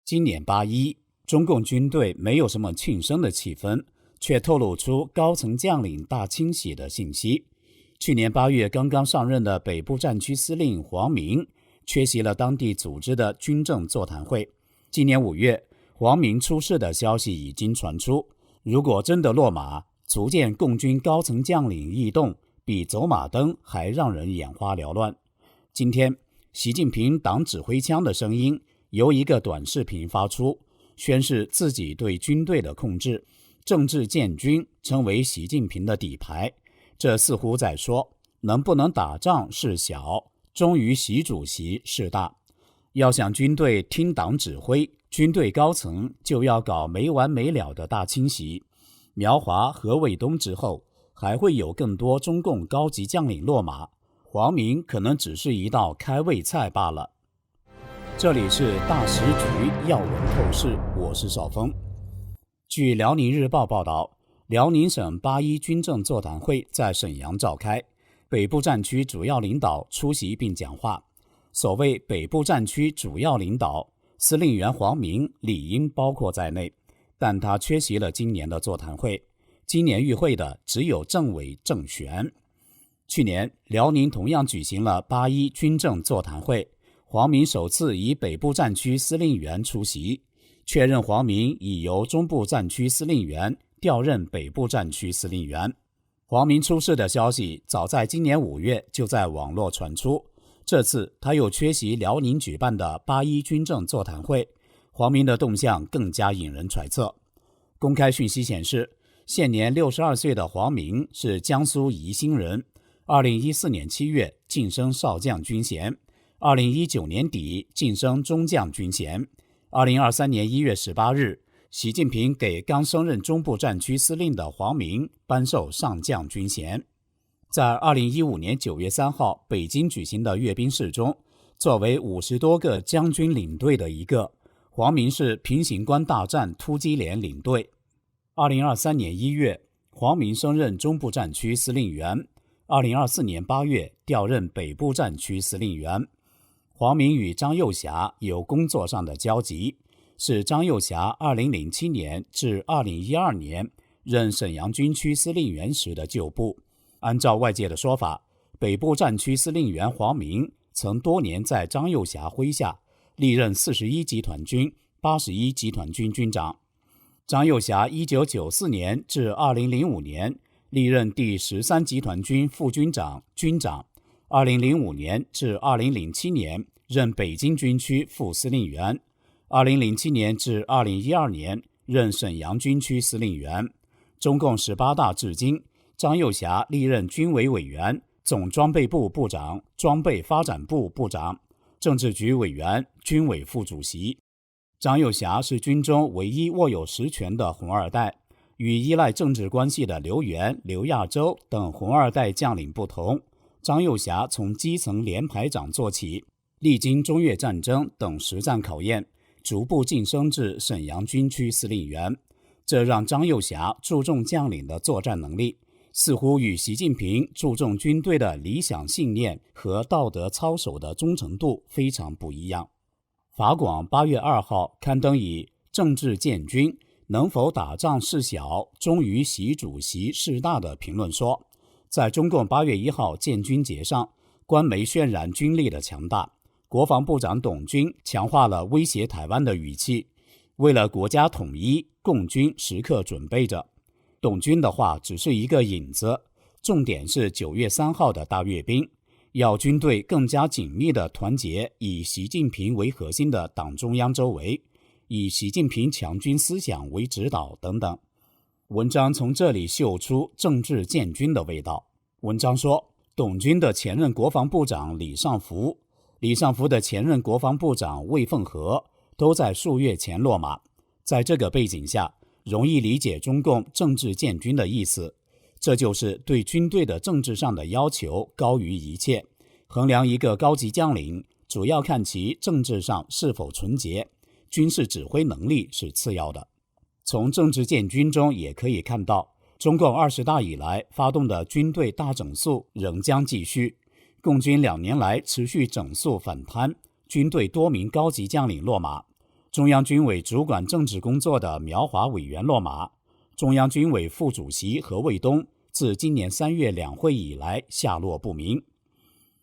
今年8·1，中共军队没有什么庆生的气氛，却透露出高层将领大清洗的信息。去年8月刚刚上任的北部战区司令黄明缺席了当地组织的军政座谈会。今年5月，黄明出事的消息已经传出，如果真的落马，足见共军高层将领异动比走马灯还让人眼花缭乱。今天，习近平党指挥枪的声音由一个短视频发出，宣示自己对军队的控制，政治建军成为习近平的底牌。这似乎在说，能不能打仗是小，忠于习主席是大。要想军队听党指挥，军队高层就要搞没完没了的大清洗。苗华和卫东之后，还会有更多中共高级将领落马，黄明可能只是一道开胃菜罢了。这里是大时局要闻透视，我是邵峰。据辽宁日报报道，辽宁省8·1军政座谈会在沈阳召开，北部战区主要领导出席并讲话。所谓北部战区主要领导，司令员黄明理应包括在内，但他缺席了今年的座谈会。今年与会的只有政委郑玄。去年，辽宁同样举行了8·1军政座谈会，黄明首次以北部战区司令员出席，确认黄明已由中部战区司令员调任北部战区司令员。黄明出事的消息早在今年5月就在网络传出，这次他又缺席辽宁举办的8·1军政座谈会，黄明的动向更加引人揣测。公开讯息显示，现年62岁的黄明是江苏宜兴人，2014年7月晋升少将军衔，2019年底晋升中将军衔，2023年1月18日，习近平给刚升任中部战区司令的黄明颁授上将军衔。在2015年9月3号北京举行的阅兵式中，作为50多个将军领队的一个，黄明是平型关大战突击连领队。2023年1月，黄明升任中部战区司令员，2024年8月调任北部战区司令员。黄明与张又侠有工作上的交集，是张又侠2007年至2012年任沈阳军区司令员时的旧部。按照外界的说法，北部战区司令员黄明曾多年在张又侠麾下历任41集团军、81集团军军长。张又侠1994年至2005年历任第13集团军副军长、军长，2005年至2007年任北京军区副司令员，2007年至2012年任沈阳军区司令员。中共18大至今，张又侠历任军委委员、总装备部部长、装备发展部部长、政治局委员、军委副主席。张又侠是军中唯一握有实权的红二代，与依赖政治关系的刘源、刘亚洲等红二代将领不同，张又侠从基层连排长做起，历经中越战争等实战考验，逐步晋升至沈阳军区司令员。这让张又侠注重将领的作战能力，似乎与习近平注重军队的理想信念和道德操守的忠诚度非常不一样。法广8月2号刊登以政治建军，能否打仗是小，忠于习主席是大的评论说，在中共8月1号建军节上，官媒渲染军力的强大，国防部长董军强化了威胁台湾的语气，为了国家统一，共军时刻准备着。董军的话只是一个引子，重点是9月3号的大阅兵，要军队更加紧密地团结以习近平为核心的党中央周围，以习近平强军思想为指导等等。文章从这里嗅出政治建军的味道。文章说，董军的前任国防部长李尚福、李尚福的前任国防部长魏凤和都在数月前落马。在这个背景下，容易理解中共政治建军的意思，这就是对军队的政治上的要求高于一切，衡量一个高级将领主要看其政治上是否纯洁，军事指挥能力是次要的。从政治建军中也可以看到，中共20大以来发动的军队大整肃仍将继续，共军2年来持续整肃反贪，军队多名高级将领落马。中央军委主管政治工作的苗华委员落马，中央军委副主席何卫东自今年3月两会以来下落不明。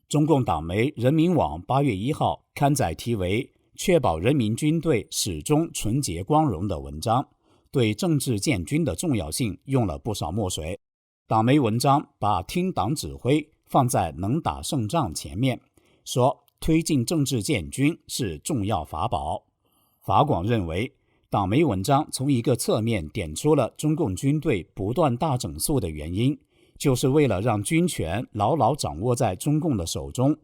中共党媒人民网8月1号刊载题为确保人民军队始终纯洁光荣的文章，对政治建军的重要性用了不少墨水。党媒文章把听党指挥放在能打胜仗前面，说推进政治建军是重要法宝。法广认为，党媒文章从一个侧面点出了中共军队不断大整肃的原因，就是为了让军权牢牢掌握在中共的手中。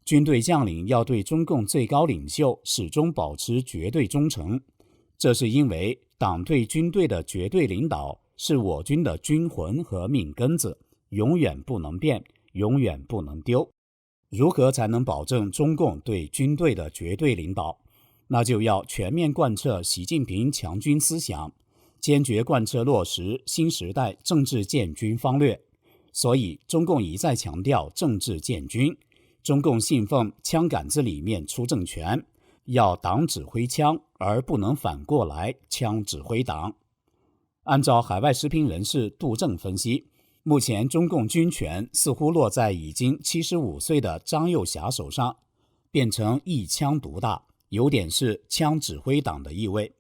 军队将领要对中共最高领袖始终保持绝对忠诚，这是因为党对军队的绝对领导是我军的军魂和命根子，永远不能变，永远不能丢。如何才能保证中共对军队的绝对领导？那就要全面贯彻习近平强军思想，坚决贯彻落实新时代政治建军方略。所以中共一再强调政治建军，中共信奉枪杆子里面出政权，要党指挥枪，而不能反过来枪指挥党。按照海外时评人士杜正分析，目前中共军权似乎落在已经75岁的张又侠手上，变成一枪独大，有点是枪指挥党的意味。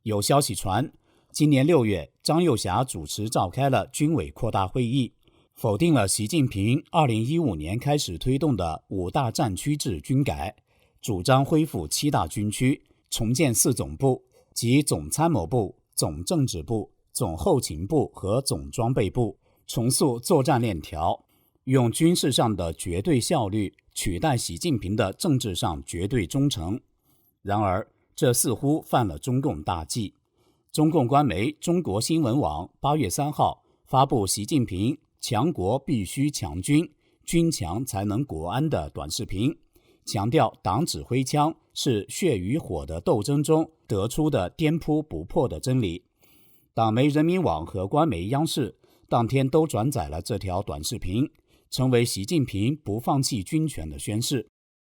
有消息传，今年6月，张又侠主持召开了军委扩大会议，否定了习近平2015年开始推动的5大战区制军改，主张恢复7大军区，重建4总部，即总参谋部、总政治部、总后勤部和总装备部，重塑作战链条，用军事上的绝对效率取代习近平的政治上绝对忠诚。然而，这似乎犯了中共大忌。中共官媒中国新闻网8月3号发布习近平强国必须强军，军强才能国安的短视频，强调党指挥枪是血与火的斗争中得出的颠扑不破的真理。党媒人民网和官媒央视当天都转载了这条短视频，成为习近平不放弃军权的宣示。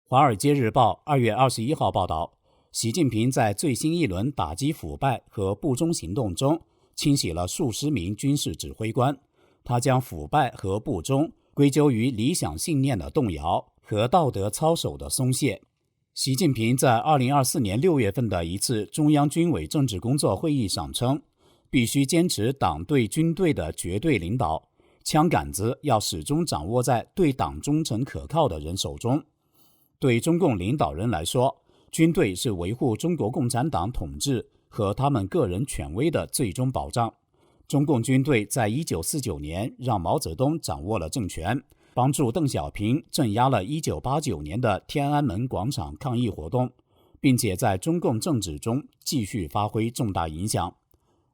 华尔街日报2月21号报道，习近平在最新一轮打击腐败和不忠行动中清洗了数十名军事指挥官，他将腐败和不忠归咎于理想信念的动摇和道德操守的松懈。习近平在2024年6月份的一次中央军委政治工作会议上称，必须坚持党对军队的绝对领导，枪杆子要始终掌握在对党忠诚可靠的人手中。对中共领导人来说，军队是维护中国共产党统治和他们个人权威的最终保障。中共军队在1949年让毛泽东掌握了政权，帮助邓小平镇压了1989年的天安门广场抗议活动，并且在中共政治中继续发挥重大影响。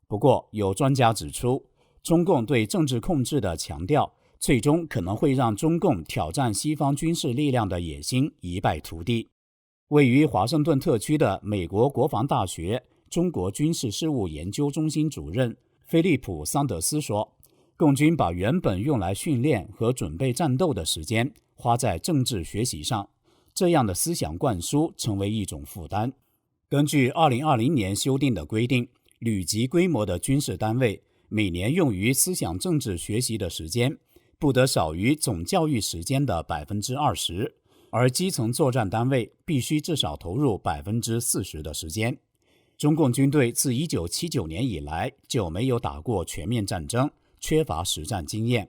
不过，有专家指出，中共对政治控制的强调，最终可能会让中共挑战西方军事力量的野心一败涂地。位于华盛顿特区的美国国防大学中国军事事务研究中心主任菲利普·桑德斯说，共军把原本用来训练和准备战斗的时间花在政治学习上，这样的思想灌输成为一种负担。根据2020年修订的规定，旅级规模的军事单位每年用于思想政治学习的时间不得少于总教育时间的 20%，而基层作战单位必须至少投入 40% 的时间。中共军队自1979年以来就没有打过全面战争，缺乏实战经验。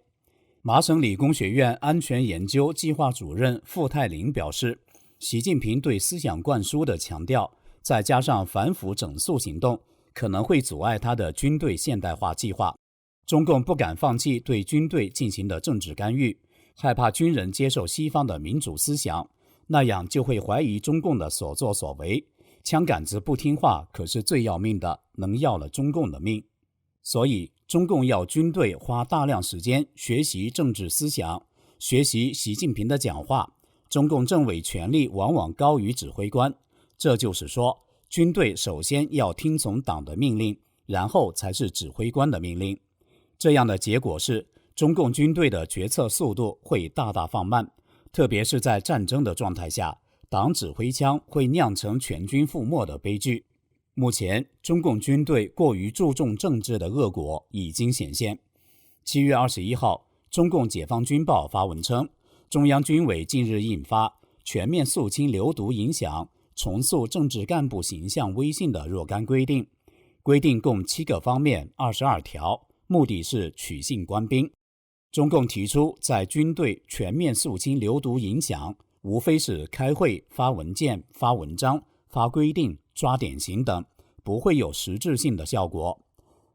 麻省理工学院安全研究计划主任傅泰林表示，习近平对思想灌输的强调，再加上反腐整肃行动，可能会阻碍他的军队现代化计划。中共不敢放弃对军队进行的政治干预，害怕军人接受西方的民主思想，那样就会怀疑中共的所作所为。枪杆子不听话可是最要命的，能要了中共的命。所以中共要军队花大量时间学习政治思想，学习习近平的讲话。中共政委权力往往高于指挥官，这就是说，军队首先要听从党的命令，然后才是指挥官的命令。这样的结果是，中共军队的决策速度会大大放慢，特别是在战争的状态下，党指挥枪会酿成全军覆没的悲剧。目前，中共军队过于注重政治的恶果已经显现。7月21号，中共解放军报发文称，中央军委近日印发《全面肃清流毒影响、重塑政治干部形象威信的若干规定》，规定共7个方面22条，目的是取信官兵。中共提出在军队全面肃清流毒影响，无非是开会、发文件、发文章、发规定、抓典型等，不会有实质性的效果。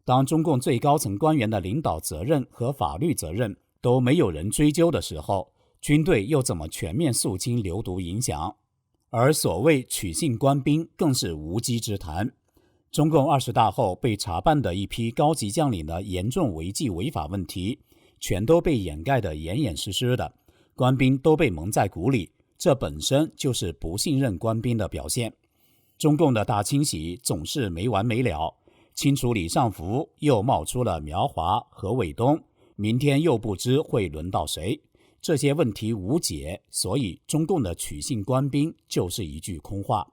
当中共最高层官员的领导责任和法律责任都没有人追究的时候，军队又怎么全面肃清流毒影响？而所谓取信官兵更是无稽之谈。中共20大后被查办的一批高级将领的严重违纪违法问题，全都被掩盖得严严实实的，官兵都被蒙在鼓里，这本身就是不信任官兵的表现。中共的大清洗总是没完没了，清除李尚福又冒出了苗华和卫东，明天又不知会轮到谁。这些问题无解，所以中共的取信官兵就是一句空话。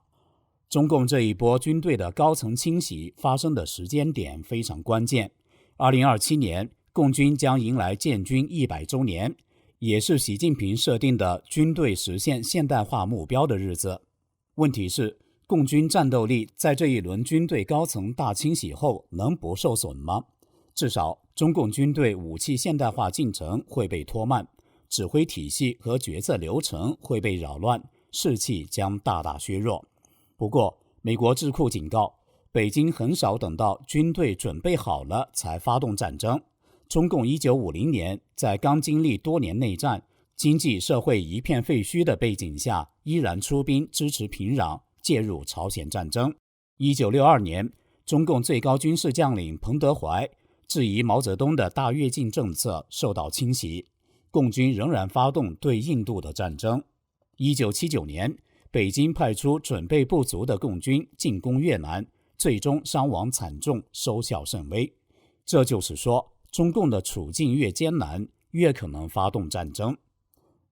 中共这一波军队的高层清洗发生的时间点非常关键。2027年，共军将迎来建军100周年，也是习近平设定的军队实现现代化目标的日子。问题是，共军战斗力在这一轮军队高层大清洗后能不受损吗？至少，中共军队武器现代化进程会被拖慢，指挥体系和决策流程会被扰乱，士气将大大削弱。不过，美国智库警告，北京很少等到军队准备好了才发动战争。中共1950年在刚经历多年内战、经济社会一片废墟的背景下，依然出兵支持平壤，介入朝鲜战争。1962年，中共最高军事将领彭德怀质疑毛泽东的大跃进政策受到侵袭，共军仍然发动对印度的战争。1979年，北京派出准备不足的共军进攻越南，最终伤亡惨重，收效甚微。这就是说，中共的处境越艰难，越可能发动战争。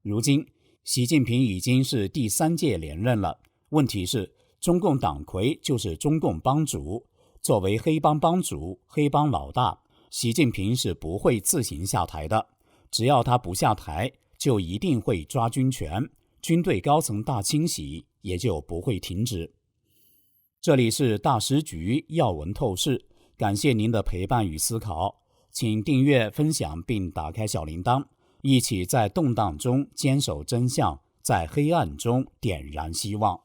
如今，习近平已经是第3届连任了，问题是，中共党魁就是中共帮主，作为黑帮帮主、黑帮老大，习近平是不会自行下台的。只要他不下台，就一定会抓军权，军队高层大清洗也就不会停止。这里是大时局要闻透视，感谢您的陪伴与思考，请订阅、分享并打开小铃铛，一起在动荡中坚守真相，在黑暗中点燃希望。